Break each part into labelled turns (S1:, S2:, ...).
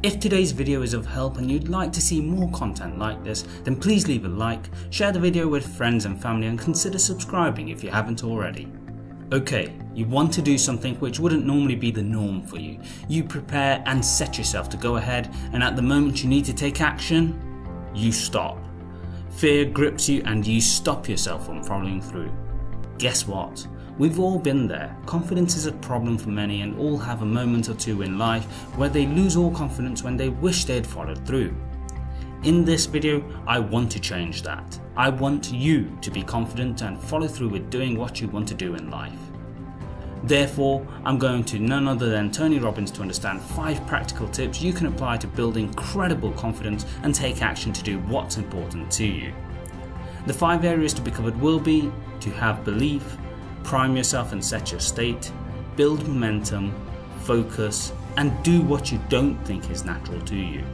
S1: If today's video is of help and you'd like to see more content like this, then please leave a like, share the video with friends and family, and consider subscribing if you haven't already. Okay, you want to do something which wouldn't normally be the norm for you. You prepare and set yourself to go ahead, and at the moment you need to take action, you stop. Fear grips you and you stop yourself from following through. Guess what? We've all been there. Confidence is a problem for many, and all have a moment or two in life where they lose all confidence when they wish they had followed through. In this video, I want to change that. I want you to be confident and follow through with doing what you want to do in life. Therefore, I'm going to none other than Tony Robbins to understand 5 practical tips you can apply to build incredible confidence and take action to do what's important to you. The 5 areas to be covered will be to have belief, prime yourself and set your state, build momentum, focus, and do what you don't think is natural to you.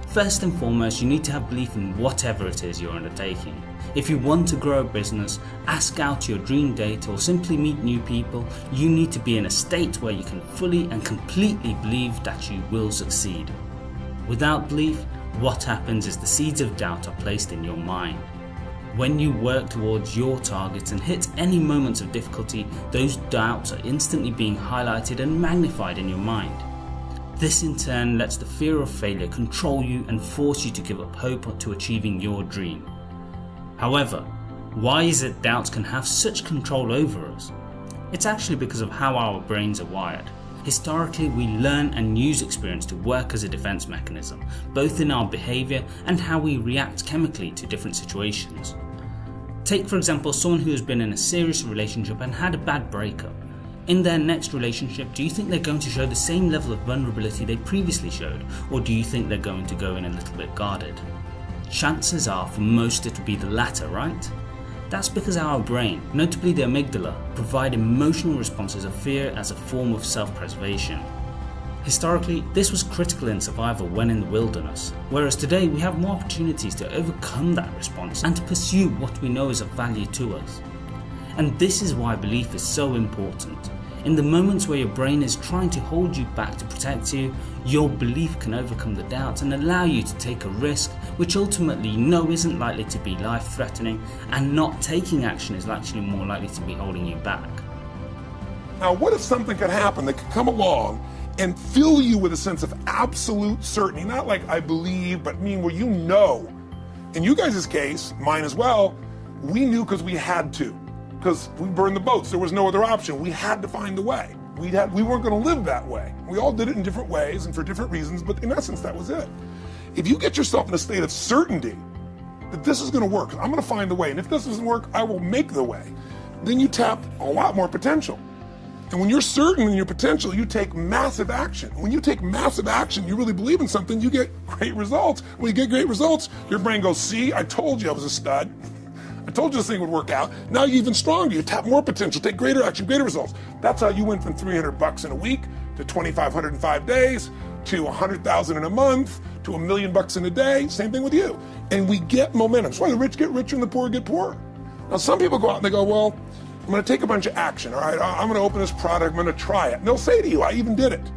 S1: First and foremost, you need to have belief in whatever it is you're undertaking. If you want to grow a business, ask out your dream date, or simply meet new people, you need to be in a state where you can fully and completely believe that you will succeed. Without belief, what happens is the seeds of doubt are placed in your mind. When you work towards your targets and hit any moments of difficulty, those doubts are instantly being highlighted and magnified in your mind. This in turn lets the fear of failure control you and force you to give up hope to achieving your dream. However, why is it doubts can have such control over us? It's actually because of how our brains are wired. Historically, we learn and use experience to work as a defense mechanism, both in our behavior and how we react chemically to different situations. Take for example someone who has been in a serious relationship and had a bad breakup. In their next relationship, do you think they're going to show the same level of vulnerability they previously showed, or do you think they're going to go in a little bit guarded? Chances are for most it will be the latter, right? That's because our brain, notably the amygdala, provide emotional responses of fear as a form of self-preservation. Historically, this was critical in survival when in the wilderness, whereas today we have more opportunities to overcome that response and to pursue what we know is of value to us. And this is why belief is so important. In the moments where your brain is trying to hold you back to protect you, your belief can overcome the doubt and allow you to take a risk which ultimately you know isn't likely to be life-threatening, and not taking action is actually more likely to be holding you back.
S2: Now, what if something could happen that could come along and fill you with a sense of absolute certainty? Not like I believe, but mean where you know. In you guys' case, mine as well, we knew because we had to. Because we burned the boats, there was no other option. We had to find a way. We weren't going to live that way. We all did it in different ways and for different reasons, but in essence, that was it. If you get yourself in a state of certainty that this is going to work, I'm going to find a way, and if this doesn't work, I will make the way, then you tap a lot more potential. And when you're certain in your potential, you take massive action. When you take massive action, you really believe in something, you get great results. When you get great results, your brain goes, see, I told you I was a stud. I told you this thing would work out. Now you're even stronger. You tap more potential, take greater action, greater results. That's how you went from $300 in a week to $2,500 in 5 days to $100,000 in a month to $1 million in a day. Same thing with you. And we get momentum. That's why the rich get richer and the poor get poorer. Now some people go out and they go, well, I'm going to take a bunch of action. All right, I'm going to open this product. I'm going to try it. And they'll say to you, I even did it.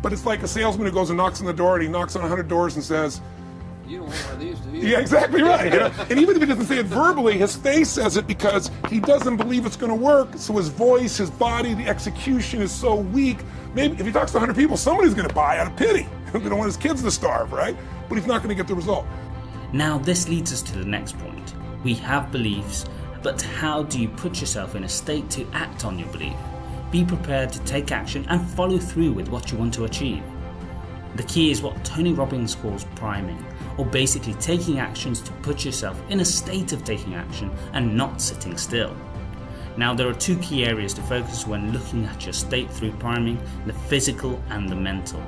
S2: But it's like a salesman who goes and knocks on the door, and he knocks on 100 doors and says,
S3: you don't want one of these, do you?
S2: Yeah, exactly right. You know? And even if he doesn't say it verbally, his face says it because he doesn't believe it's going to work. So his voice, his body, the execution is so weak. Maybe if he talks to 100 people, somebody's going to buy out of pity. They don't want his kids to starve, right? But he's not going to get the result.
S1: Now this leads us to the next point. We have beliefs, but how do you put yourself in a state to act on your belief? Be prepared to take action and follow through with what you want to achieve. The key is what Tony Robbins calls priming, or basically taking actions to put yourself in a state of taking action and not sitting still. Now there are 2 key areas to focus when looking at your state through priming: the physical and the mental.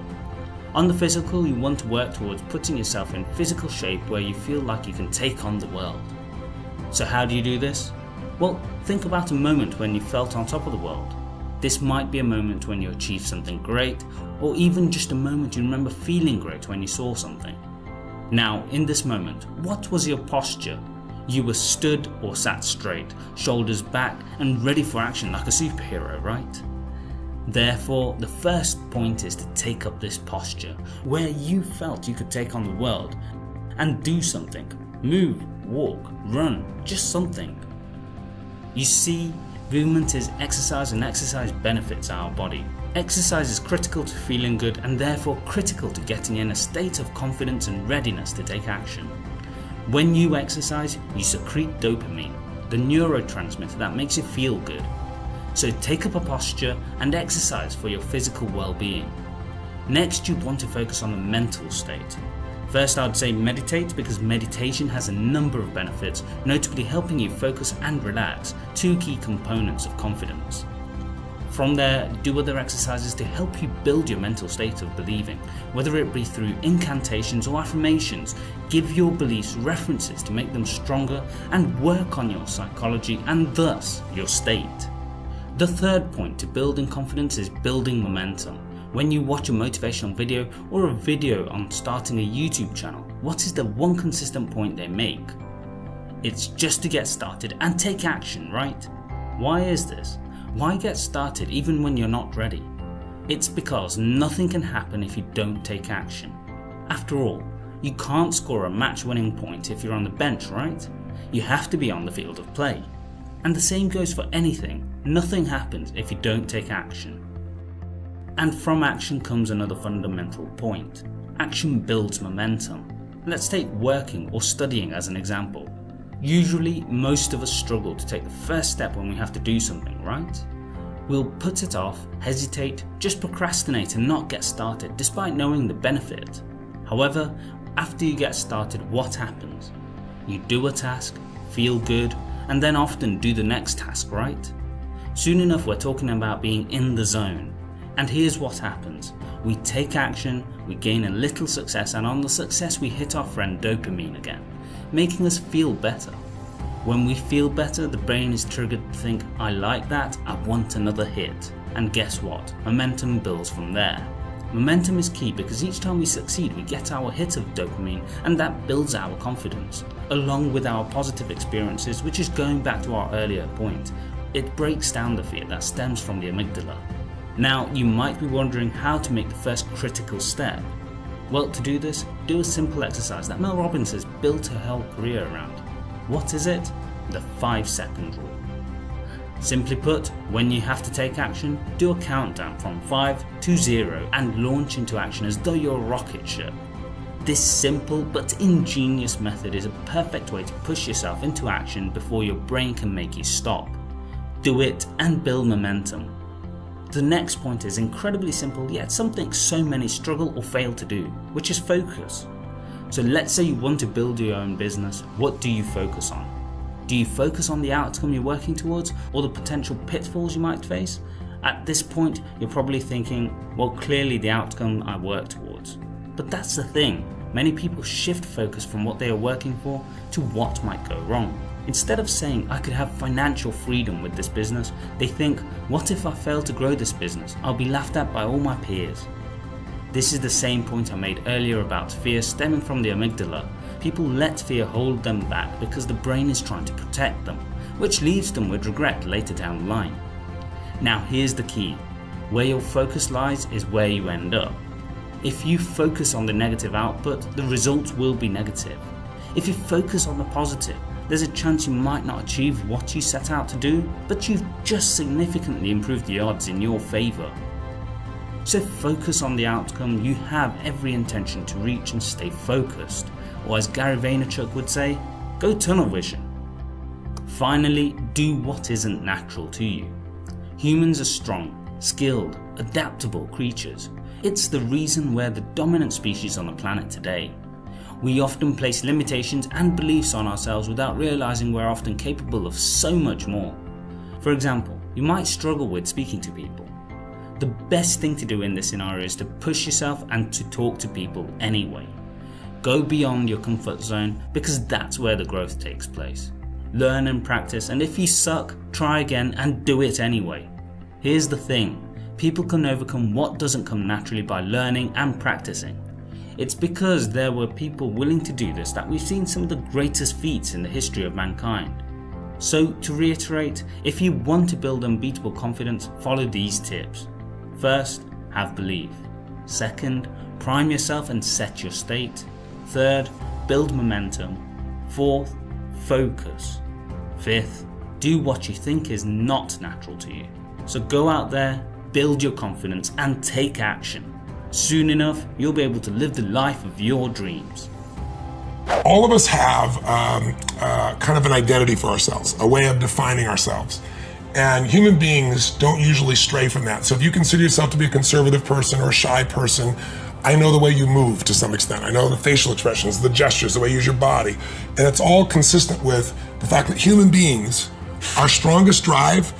S1: On the physical, you want to work towards putting yourself in physical shape where you feel like you can take on the world. So how do you do this? Well, think about a moment when you felt on top of the world. This might be a moment when you achieved something great, or even just a moment you remember feeling great when you saw something. Now, in this moment, what was your posture? You were stood or sat straight, shoulders back and ready for action like a superhero, right? Therefore, the first point is to take up this posture where you felt you could take on the world and do something. Move, walk, run, just something. You see, movement is exercise and exercise benefits our body. Exercise is critical to feeling good and therefore critical to getting in a state of confidence and readiness to take action. When you exercise, you secrete dopamine, the neurotransmitter that makes you feel good. So take up a posture and exercise for your physical well-being. Next, you'd want to focus on the mental state. First, I'd say meditate, because meditation has a number of benefits, notably helping you focus and relax, two key components of confidence. From there, do other exercises to help you build your mental state of believing, whether it be through incantations or affirmations. Give your beliefs references to make them stronger and work on your psychology and thus your state. The third point to building confidence is building momentum. When you watch a motivational video or a video on starting a YouTube channel, what is the one consistent point they make? It's just to get started and take action, right? Why is this? Why get started even when you're not ready? It's because nothing can happen if you don't take action. After all, you can't score a match-winning point if you're on the bench, right? You have to be on the field of play. And the same goes for anything. Nothing happens if you don't take action. And from action comes another fundamental point. Action builds momentum. Let's take working or studying as an example. Usually, most of us struggle to take the first step when we have to do something, right? We'll put it off, hesitate, just procrastinate and not get started despite knowing the benefit. However, after you get started, what happens? You do a task, feel good, and then often do the next task, right? Soon enough, we're talking about being in the zone. And here's what happens. We take action, we gain a little success, and on the success we hit our friend dopamine again, making us feel better. When we feel better, the brain is triggered to think, I like that, I want another hit. And guess what? Momentum builds from there. Momentum is key because each time we succeed, we get our hit of dopamine, and that builds our confidence, along with our positive experiences, which is going back to our earlier point. It breaks down the fear that stems from the amygdala. Now, you might be wondering how to make the first critical step. Well, to do this, do a simple exercise that Mel Robbins has built her whole career around. What is it? The 5-second rule. Simply put, when you have to take action, do a countdown from 5 to 0 and launch into action as though you're a rocket ship. This simple but ingenious method is a perfect way to push yourself into action before your brain can make you stop. Do it and build momentum. The next point is incredibly simple, yet something so many struggle or fail to do, which is focus. So let's say you want to build your own business. What do you focus on? Do you focus on the outcome you're working towards or the potential pitfalls you might face? At this point, you're probably thinking, well, clearly the outcome I work towards. But that's the thing. Many people shift focus from what they are working for to what might go wrong. Instead of saying, I could have financial freedom with this business, they think, what if I fail to grow this business? I'll be laughed at by all my peers. This is the same point I made earlier about fear stemming from the amygdala. People let fear hold them back because the brain is trying to protect them, which leaves them with regret later down the line. Now here's the key. Where your focus lies is where you end up. If you focus on the negative output, the results will be negative. If you focus on the positive, there's a chance you might not achieve what you set out to do, but you've just significantly improved the odds in your favour. So focus on the outcome you have every intention to reach and stay focused, or as Gary Vaynerchuk would say, go tunnel vision. Finally, do what isn't natural to you. Humans are strong, skilled, adaptable creatures. It's the reason we're the dominant species on the planet today. We often place limitations and beliefs on ourselves without realizing we're often capable of so much more. For example, you might struggle with speaking to people. The best thing to do in this scenario is to push yourself and to talk to people anyway. Go beyond your comfort zone because that's where the growth takes place. Learn and practice, and if you suck, try again and do it anyway. Here's the thing. People can overcome what doesn't come naturally by learning and practicing. It's because there were people willing to do this that we've seen some of the greatest feats in the history of mankind. So to reiterate, if you want to build unbeatable confidence, follow these tips. First, have belief. Second, prime yourself and set your state. Third, build momentum. Fourth, focus. Fifth, do what you think is not natural to you. So go out there, build your confidence and take action. Soon enough, you'll be able to live the life of your dreams.
S2: All of us have kind of an identity for ourselves, a way of defining ourselves. And human beings don't usually stray from that. So if you consider yourself to be a conservative person or a shy person, I know the way you move to some extent. I know the facial expressions, the gestures, the way you use your body. And it's all consistent with the fact that human beings, our strongest drive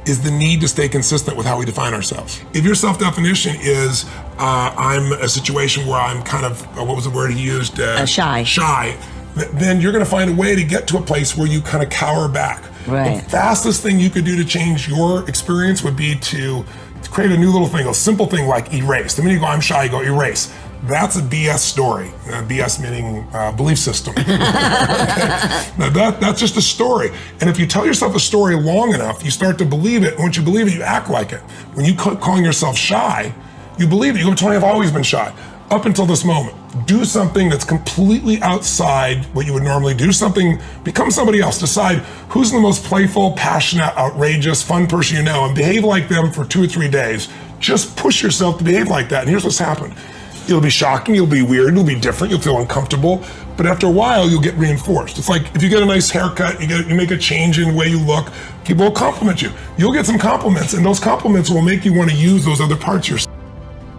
S2: is the need to stay consistent with how we define ourselves. If your self-definition is, I'm a situation where I'm kind of, what was the word he used?
S4: Shy.
S2: Shy. Then you're gonna find a way to get to a place where you kind of cower back.
S4: Right.
S2: The fastest thing you could do to change your experience would be to create a new little thing, a simple thing like erase. The minute you go, I'm shy, you go erase. That's a BS story. BS meaning belief system. Now that's just a story. And if you tell yourself a story long enough, you start to believe it. And once you believe it, you act like it. When you calling yourself shy, you believe it. You go, Tony, I've always been shy. Up until this moment. Do something that's completely outside what you would normally do. Become somebody else. Decide who's the most playful, passionate, outrageous, fun person you know and behave like them for 2 or 3 days. Just push yourself to behave like that. And here's what's happened. It'll be shocking, it'll be weird, it'll be different, you'll feel uncomfortable, but after a while you'll get reinforced. It's like if you get a nice haircut, you make a change in the way you look, people will compliment you. You'll get some compliments, and those compliments will make you want to use those other parts of yourself.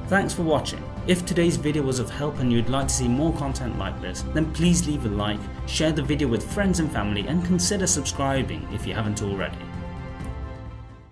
S1: Thanks for watching. If today's video was of help and you'd like to see more content like this, then please leave a like, share the video with friends and family, and consider subscribing if you haven't already.